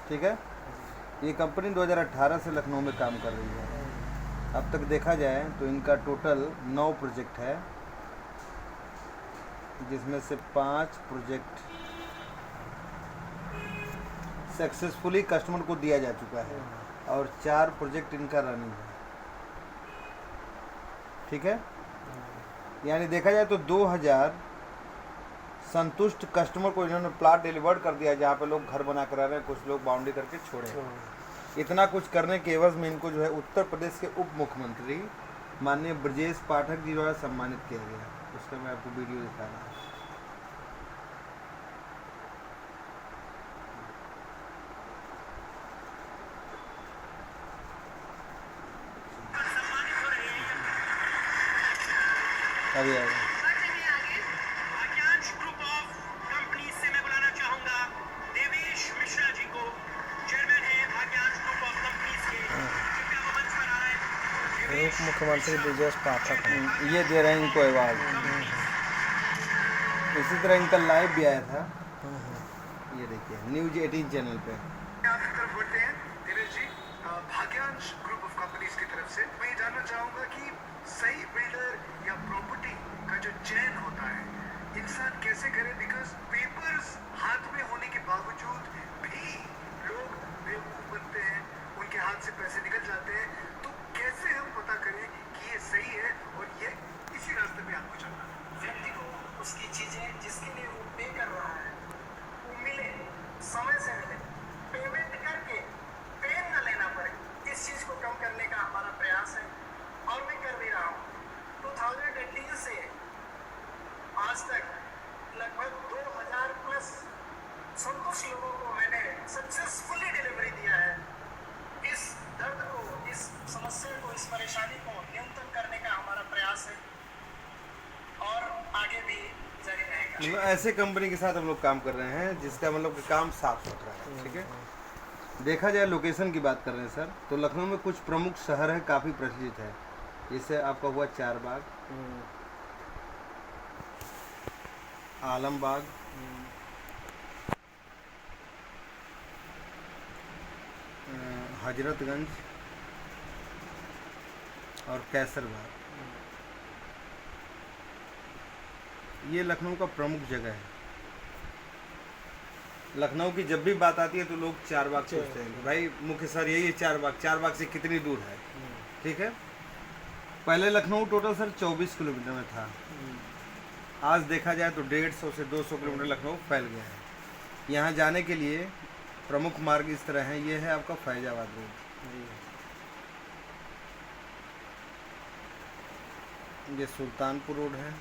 ठीक है। ये कंपनी 2018 से लखनऊ में काम कर रही है। अब तक देखा जाए तो इनका टोटल 9 प्रोजेक्ट है, जिसमें से 5 प्रोजेक्ट सक्सेसफुली कस्टमर को दिया जा चुका है और 4 प्रोजेक्ट इनका रनिंग है। ठीक है, यानी देखा जाए तो 2000 संतुष्ट कस्टमर को इन्होंने प्लाट डिलीवर्ड कर दिया, जहाँ पे लोग घर बना कर रहे हैं, कुछ लोग बाउंड्री करके छोड़े। इतना कुछ करने के एवज में इनको जो है उत्तर प्रदेश के उप मुख्यमंत्री माननीय ब्रजेश पाठक जी द्वारा सम्मानित किया गया। उसका मैं आपको वीडियो दिखा रहा हूँ। अभी आएगा। भाग्यांश ग्रुप ऑफ कंपनी से मैं बुलाना चाहूंगा देवेश मिश्रा जी को, चेयरमैन है भाग्यांश ग्रुप ऑफ कंपनीज के। कृपया वो मंच पर आए। उप मुख्यमंत्री ब्रजेश पाठक हैं। ये दे रहे हैं इनको अवार्ड। इसी तरह इनका लाइव भी आया था, ये देखिए न्यूज 18 चैनल पे। आपकी तरफ बढ़ते हैं देवेश जी, भाग्यांश ग्रुप ऑफ कंपनीज की तरफ से मैं ये जानना चाहूंगा कि सही बिल्डर या प्रॉपर्टी का जो चयन होता है इंसान कैसे करे, बिकॉज पेपर्स हाथ में होने के बावजूद भी लोग बेवकूफ बनते हैं, उनके हाथ से पैसे निकल जाते हैं। तो कैसे हम पता करें कि ये सही है और ये इसी रास्ते पे आपको चलना है? व्यक्ति को उसकी चीजें जिसके लिए वो पे कर रहा है वो मिले, समय से मिले, पेमेंट करके पेन न लेना पड़े। इस चीज को कम करने का हमारा प्रयास है और मैं कर भी रहा हूँ। 2018 से आज तक लगभग 2000 प्लस संतुष्ट लोगों को मैंने सक्सेसफुली डिलीवरी दिया है। इस दर्द को, इस समस्या को, इस परेशानी को न्यूनतम करने का हमारा प्रयास है और आगे भी जारी रहेगा। मतलब ऐसे कंपनी के साथ हम लोग काम कर रहे हैं जिसका मतलब कि काम साफ सुथरा है। ठीक है, देखा जाए लोकेशन की बात कर रहे हैं सर, तो लखनऊ में कुछ प्रमुख शहर है काफ़ी प्रचलित है। जैसे आपका हुआ चारबाग, आलमबाग, हजरतगंज और कैसरबाग। ये लखनऊ का प्रमुख जगह है। लखनऊ की जब भी बात आती है तो लोग चारबाग पूछते हैं, भाई मुख्य सर यही है चारबाग, चारबाग से कितनी दूर है? ठीक है, पहले लखनऊ टोटल सर 24 किलोमीटर में था। आज देखा जाए तो 150 से 200 किलोमीटर लखनऊ फैल गया है। यहाँ जाने के लिए प्रमुख मार्ग इस तरह है। ये है आपका फैजाबाद रोड, ये सुल्तानपुर रोड है,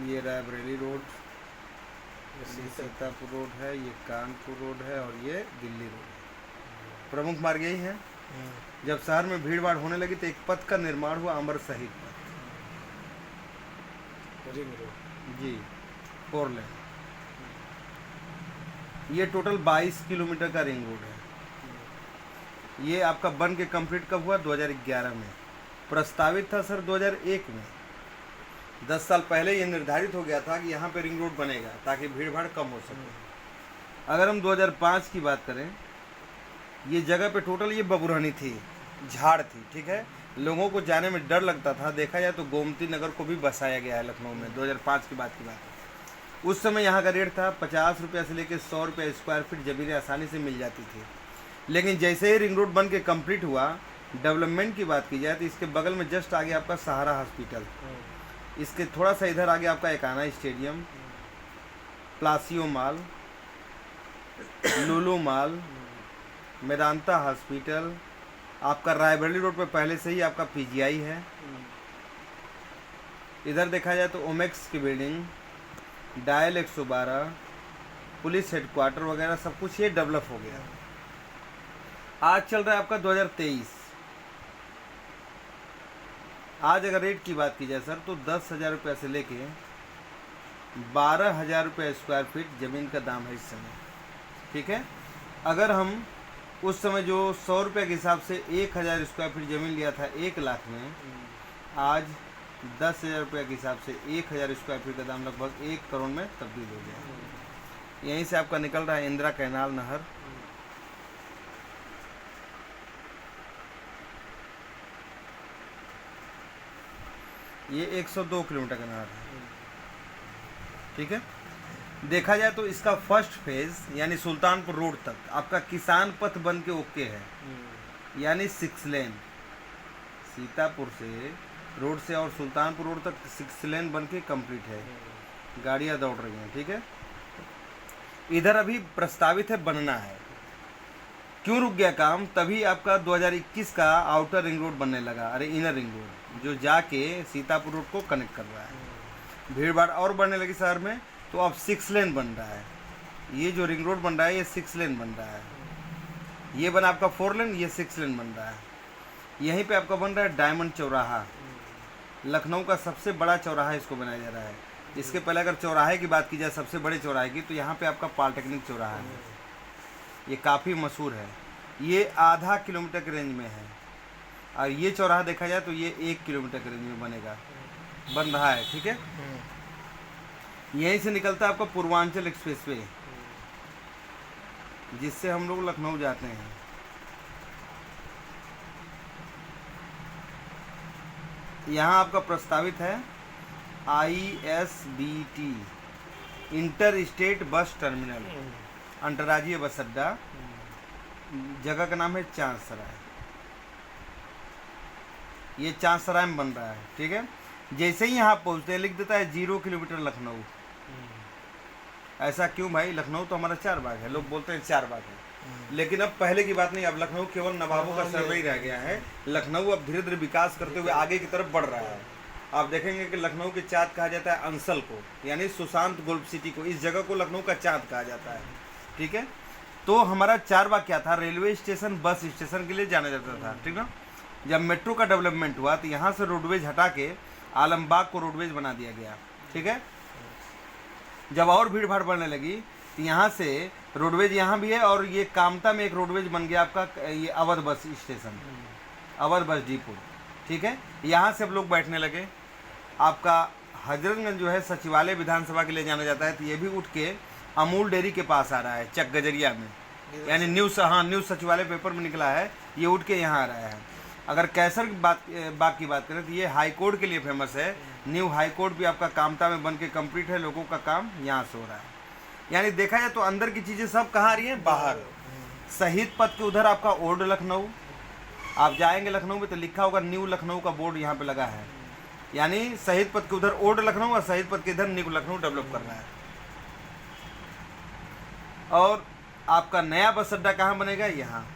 ये रायबरेली रोड, ये सीतापुर रोड है, ये कानपुर रोड है और ये दिल्ली रोड है। प्रमुख मार्ग यही है। जब शहर में भीड़ भाड़ होने लगी तो एक पथ का निर्माण हुआ, अमर शहीद पथ जी, 4 लेन। ये टोटल 22 किलोमीटर का रिंग रोड है। ये आपका बन के कंप्लीट कब हुआ? 2011 में। प्रस्तावित था सर 2001 में। 10 साल पहले ये निर्धारित हो गया था कि यहाँ पे रिंग रोड बनेगा ताकि भीड़ भाड़ कम हो सके। अगर हम 2005 की बात करें, ये जगह पे टोटल ये बबुरहनी थी, झाड़ थी। ठीक है, लोगों को जाने में डर लगता था। देखा जाए तो गोमती नगर को भी बसाया गया है लखनऊ में। 2005 की बात है। उस समय यहाँ का रेट था 50 रुपये से लेकर 100 रुपये स्क्वायर फीट ज़मीनें आसानी से मिल जाती थी। लेकिन जैसे ही रिंग रोड बन के कंप्लीट हुआ, डेवलपमेंट की बात की जाए तो इसके बगल में जस्ट आगे आपका सहारा हॉस्पिटल, इसके थोड़ा सा इधर आगे आपका एकाना स्टेडियम, प्लासियो मॉल, लुलु मॉल, मेदांता हॉस्पिटल, आपका रायबरेली रोड पे पहले से ही आपका पीजीआई है। इधर देखा जाए तो ओमेक्स की बिल्डिंग, डायल 112, पुलिस हेडक्वार्टर वगैरह सब कुछ ये डेवलप हो गया। आज चल रहा है आपका 2023। आज अगर रेट की बात की जाए सर तो 10,000 रुपये से लेके 12,000 रुपये स्क्वायर फीट ज़मीन का दाम है इस समय। ठीक है, अगर हम उस समय जो 100 रुपये के हिसाब से 1,000 स्क्वायर फीट ज़मीन लिया था 1 लाख में, आज 10,000 रुपये के हिसाब से 1,000 स्क्वायर फीट का दाम लगभग 1 करोड़ में तब्दील हो गया। यहीं से आपका निकल रहा है इंदिरा कैनाल नहर। ये 102 किलोमीटर का नहर है, ठीक है। देखा जाए तो इसका फर्स्ट फेज यानी सुल्तानपुर रोड तक आपका किसान पथ बन के ओके है, यानी 6 लेन सीतापुर से रोड से और सुल्तानपुर रोड तक 6 लेन बन के कंप्लीट है, गाड़ियां दौड़ रही हैं, ठीक है। इधर अभी प्रस्तावित है बनना है। क्यों रुक गया काम? तभी आपका 2021 का आउटर रिंग रोड बनने लगा, अरे इनर रिंग रोड जो जाके सीतापुर रोड को कनेक्ट कर रहा है। भीड़ भाड़ और बढ़ने लगी शहर में, तो अब 6 लेन बन रहा है। ये जो रिंग रोड बन रहा है ये 6 लेन बन रहा है। ये बना आपका 4 लेन, ये 6 लेन बन रहा है। यहीं पे आपका बन रहा है डायमंड चौराहा, लखनऊ का सबसे बड़ा चौराहा इसको बनाया जा रहा है। इसके पहले अगर चौराहे की बात की जाए सबसे बड़े चौराहे की, तो यहाँ पे आपका पॉलिटेक्निक चौराहा है, ये काफ़ी मशहूर है। ये आधा किलोमीटर के रेंज में है, और ये चौराहा देखा जाए तो ये 1 किलोमीटर के रेंज में बनेगा, बन रहा है, ठीक है। यहीं से निकलता है आपका पूर्वांचल एक्सप्रेसवे, जिससे हम लोग लखनऊ जाते हैं। यहाँ आपका प्रस्तावित है ISBT inter state bus terminal, अंतर्राज्यीय बस अड्डा। जगह का नाम है चांद सराय, ये चांद सराय में बन रहा है, ठीक है। जैसे ही यहाँ पहुँचते हैं लिख देता है 0 किलोमीटर लखनऊ। ऐसा क्यों भाई? लखनऊ तो हमारा 4 बाग है, लोग बोलते हैं 4 बाग है, लेकिन अब पहले की बात नहीं। अब लखनऊ केवल नवाबों का सर्वे ही रह गया है। लखनऊ अब धीरे धीरे विकास करते हुए आगे की तरफ बढ़ रहा है। आप देखेंगे कि लखनऊ के चाँद कहा जाता है अंसल को, यानी सुशांत गोल्फ सिटी को, इस जगह को लखनऊ का चाँद कहा जाता है, ठीक है। तो हमारा 4 बाग क्या था? रेलवे स्टेशन, बस स्टेशन के लिए जाना जाता था, ठीक ना। जब मेट्रो का डेवलपमेंट हुआ तो यहाँ से रोडवेज हटा के आलमबाग को रोडवेज बना दिया गया, ठीक है। जब और भीड़ भाड़ बढ़ने लगी तो यहाँ से रोडवेज यहाँ भी है, और ये कामता में एक रोडवेज बन गया आपका, ये Awadh bus station, Awadh bus depot, ठीक है। यहाँ से अब लोग बैठने लगे। आपका हजरतगंज जो है सचिवालय विधानसभा के लिए जाना जाता है, तो ये भी उठ के अमूल डेयरी के पास आ रहा है, चक गजरिया में, यानी न्यूज़ सचिवालय पेपर में निकला है, ये उठ के यहाँ आ रहा है। अगर कैसर बाग की बात करें तो ये हाई कोर्ट के लिए फेमस है। न्यू हाई कोर्ट भी आपका कामता में बन के कम्प्लीट है, लोगों का काम यहाँ से हो रहा है। यानी देखा जाए तो अंदर की चीज़ें सब कहाँ आ रही हैं? बाहर। शहीद पथ के उधर आपका ओल्ड लखनऊ, आप जाएंगे लखनऊ में तो लिखा होगा न्यू लखनऊ का बोर्ड यहाँ पे लगा है, यानी शहीद पथ के उधर ओल्ड लखनऊ और शहीद पथ के इधर न्यू लखनऊ डेवलप कर रहा है। और आपका नया बस अड्डा कहाँ बनेगा? यहाँ,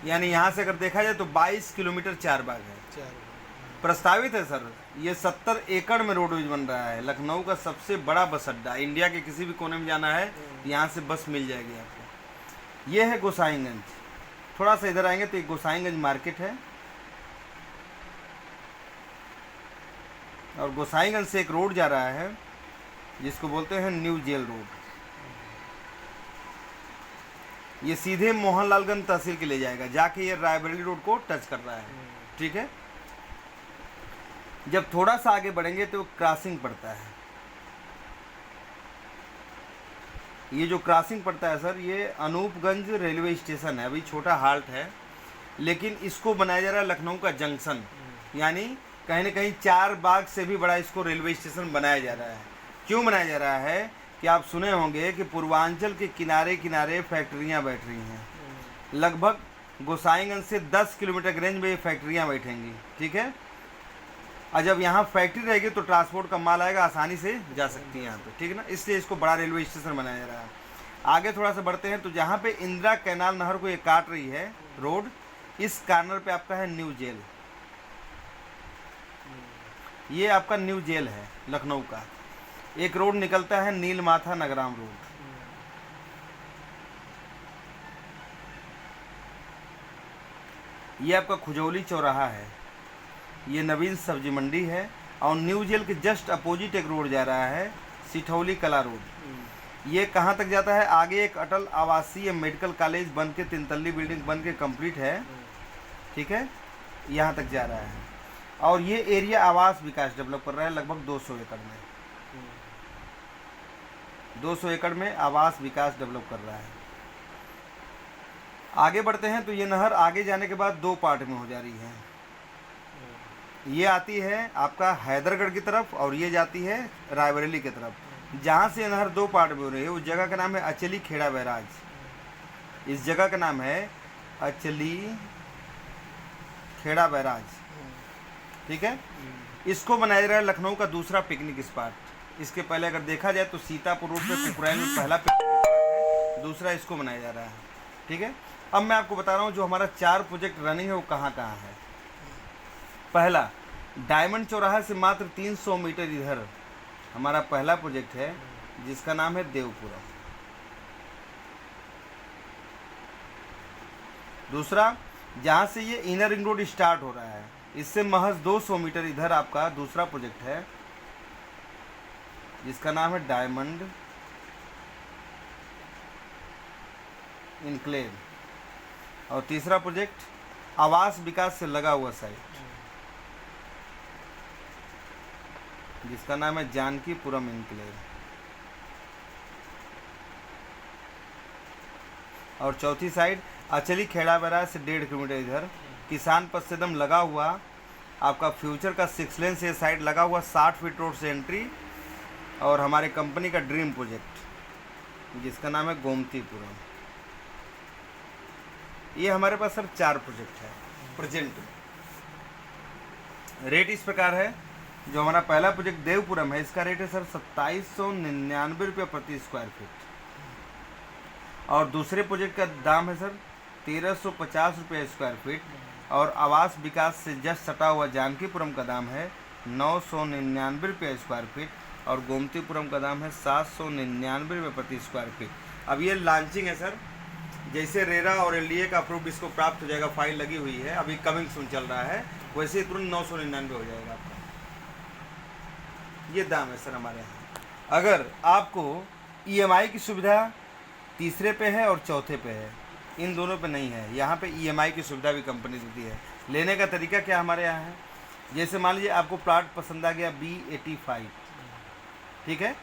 यानी यहाँ से अगर देखा जाए तो 22 किलोमीटर 4 बाग है, प्रस्तावित है सर। ये 70 एकड़ में रोडवेज बन रहा है। लखनऊ का सबसे बड़ा बस अड्डा, इंडिया के किसी भी कोने में जाना है यहाँ से बस मिल जाएगी आपको। ये है गोसाईगंज, थोड़ा सा इधर आएंगे तो एक गोसाईगंज मार्केट है, और गोसाईगंज से एक रोड जा रहा है जिसको बोलते हैं न्यू जेल रोड। ये सीधे मोहनलालगंज तहसील के ले जाएगा, जाके ये रायबरेली रोड को टच कर रहा है, ठीक है। जब थोड़ा सा आगे बढ़ेंगे तो क्रॉसिंग पड़ता है। ये जो क्रॉसिंग पड़ता है सर, ये अनूपगंज रेलवे स्टेशन है, अभी छोटा हाल्ट है, लेकिन इसको बनाया जा रहा है लखनऊ का जंक्शन, यानी कहीं ना कहीं 4 बाग से भी बड़ा इसको रेलवे स्टेशन बनाया जा रहा है। क्यों बनाया जा रहा है कि आप सुने होंगे कि पूर्वांचल के किनारे किनारे फैक्ट्रियां बैठ रही हैं, लगभग गोसाईगंज से 10 किलोमीटर के रेंज में ये फैक्ट्रियां बैठेंगी, ठीक है। और जब यहाँ फैक्ट्री रहेगी तो ट्रांसपोर्ट का माल आएगा, आसानी से जा सकती है यहाँ पे, ठीक है ना। इसलिए इसको बड़ा रेलवे स्टेशन बनाया जा रहा है। आगे थोड़ा सा बढ़ते हैं तो जहाँ पे इंदिरा कैनाल नहर को ये काट रही है रोड, इस कार्नर पे आपका है न्यू जेल। ये आपका न्यू जेल है लखनऊ का। एक रोड निकलता है नीलमाथा नगराम रोड, ये आपका खुजौली चौराहा है, ये नवीन सब्जी मंडी है, और न्यू जेल के जस्ट अपोजिट एक रोड जा रहा है सिठौली कला रोड। ये कहाँ तक जाता है? आगे एक अटल आवासीय मेडिकल कॉलेज बन के 3 तल्ली बिल्डिंग बन के कम्प्लीट है, ठीक है, यहाँ तक जा रहा है। और ये एरिया आवास विकास डेवलप कर रहा है लगभग 200 एकड़ में। 200 एकड़ में आवास विकास डेवलप कर रहा है। आगे बढ़ते हैं तो ये नहर आगे जाने के बाद 2 पार्ट में हो जा रही है। ये आती है आपका हैदरगढ़ की तरफ और ये जाती है रायबरेली की तरफ। जहाँ से नहर 2 पार्ट में हो रही है उस जगह का नाम है अचली खेड़ा बैराज। इस जगह का नाम है अचली खेड़ा बैराज, ठीक है। इसको बनाया जा रहा है लखनऊ का दूसरा पिकनिक स्पॉट। इसके पहले अगर देखा जाए तो सीतापुर रोड पे कुकराइल में पहला पिकनिक स्पॉट है, दूसरा इसको बनाया जा रहा है, ठीक है। अब मैं आपको बता रहा हूँ जो हमारा 4 प्रोजेक्ट रनिंग है वो कहाँ कहाँ है। पहला, डायमंड चौराहा से मात्र 300 मीटर इधर हमारा पहला प्रोजेक्ट है जिसका नाम है देवपुरम। दूसरा, जहाँ से ये इनर रिंग रोड स्टार्ट हो रहा है इससे महज 200 मीटर इधर आपका दूसरा प्रोजेक्ट है जिसका नाम है डायमंड इनक्लेव। और तीसरा प्रोजेक्ट आवास विकास से लगा हुआ साइट जिसका नाम है जानकीपुरम इनक्लेव। और चौथी साइड अचली खेड़ा बैराज से 1.5 किलोमीटर इधर किसान पथ से एकदम लगा हुआ आपका फ्यूचर का 6 लेन से साइड लगा हुआ 60 फीट रोड से एंट्री और हमारे कंपनी का ड्रीम प्रोजेक्ट जिसका नाम है गोमतीपुरम। ये हमारे पास सर 4 प्रोजेक्ट है प्रेजेंट में। रेट इस प्रकार है, जो हमारा पहला प्रोजेक्ट देवपुरम है इसका रेट है सर 2799 रुपये प्रति स्क्वायर फीट। और दूसरे प्रोजेक्ट का दाम है सर 1350 रुपये स्क्वायर फीट। और आवास विकास से जस्ट सटा हुआ जानकीपुरम का दाम है 999 रुपये स्क्वायर फीट। और गोमतीपुरम का दाम है 799 रुपये प्रति स्क्वायर फीट। अब ये लॉन्चिंग है सर, जैसे रेरा और एलडीए का अप्रूव इसको प्राप्त हो जाएगा, फाइल लगी हुई है, अभी कमिंग सून चल रहा है, वैसे ही तुरंत 999 हो जाएगा आपका। ये दाम है सर हमारे यहाँ। अगर आपको ईएमआई की सुविधा तीसरे पे है और चौथे पे है, इन दोनों पे नहीं है। यहाँ पे ईएमआई की सुविधा भी कंपनी देती है। लेने का तरीका क्या हमारे यहाँ है, जैसे मान लीजिए आपको प्लॉट पसंद आ गया B85, ठीक है,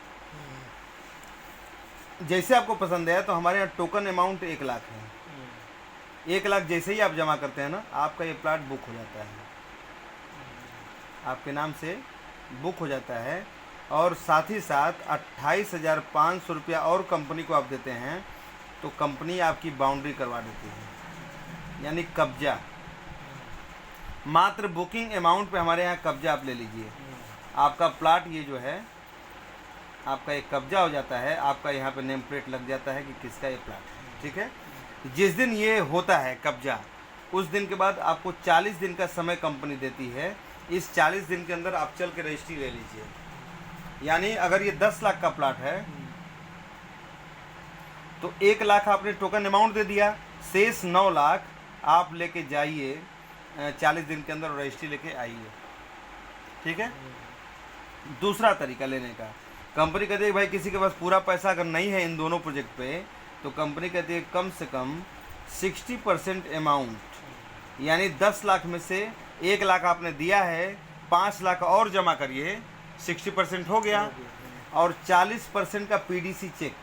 जैसे आपको पसंद है तो हमारे यहाँ टोकन अमाउंट 1 लाख है। 1 लाख जैसे ही आप जमा करते हैं ना, आपका ये प्लॉट बुक हो जाता है, आपके नाम से बुक हो जाता है। और साथ ही साथ 28,500 रुपया और कंपनी को आप देते हैं तो कंपनी आपकी बाउंड्री करवा देती है, यानी कब्जा। मात्र बुकिंग अमाउंट पे हमारे यहाँ कब्जा आप ले लीजिए, आपका प्लॉट ये जो है आपका एक कब्जा हो जाता है, आपका यहाँ पे नेम प्लेट लग जाता है कि किसका ये प्लॉट है, ठीक है। जिस दिन ये होता है कब्जा, उस दिन के बाद आपको 40 दिन का समय कंपनी देती है। इस 40 दिन के अंदर आप चल के रजिस्ट्री ले लीजिए। यानी अगर ये 10 लाख का प्लॉट है तो 1 लाख आपने टोकन अमाउंट दे दिया, शेष 9 लाख आप लेके जाइए 40 दिन के अंदर रजिस्ट्री लेके आइए, ठीक है। दूसरा तरीका लेने का, कंपनी कहती है भाई किसी के पास पूरा पैसा अगर नहीं है इन दोनों प्रोजेक्ट पे, तो कंपनी कहती है कम से कम 60% अमाउंट, यानी 10 लाख में से 1 लाख आपने दिया है, 5 लाख और जमा करिए, 60% हो गया। और 40% का पीडीसी चेक,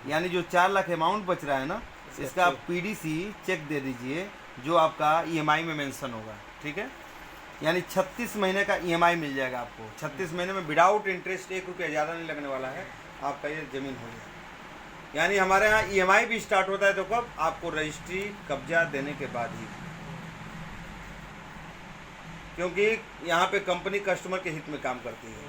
यानी जो 4 लाख अमाउंट बच रहा है ना, इसका आप पीडीसी चेक दे दीजिए जो आपका ईएमआई में मेंशन होगा, ठीक है। यानी 36 महीने का ईएमआई मिल जाएगा आपको। 36 महीने में विदाउट इंटरेस्ट 1 रुपया ज़्यादा नहीं लगने वाला है, आपका ये ज़मीन हो जाएगा। यानी हमारे यहाँ ईएमआई भी स्टार्ट होता है तो कब, आपको रजिस्ट्री कब्जा देने के बाद ही, क्योंकि यहाँ पे कंपनी कस्टमर के हित में काम करती है।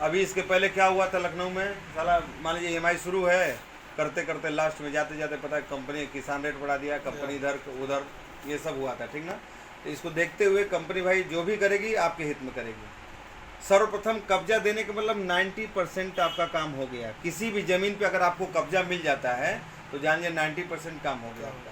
अभी इसके पहले क्या हुआ था लखनऊ में, साला मान लीजिए ईएमआई शुरू है, करते करते लास्ट में जाते जाते पता है कंपनी किसान रेट बढ़ा दिया, कंपनी इधर उधर, ये सब हुआ था, ठीक ना। तो इसको देखते हुए कंपनी भाई जो भी करेगी आपके हित में करेगी। सर्वप्रथम कब्जा देने का मतलब 90% आपका काम हो गया। किसी भी ज़मीन पे अगर आपको कब्जा मिल जाता है तो जानिए 90% काम हो गया आपका।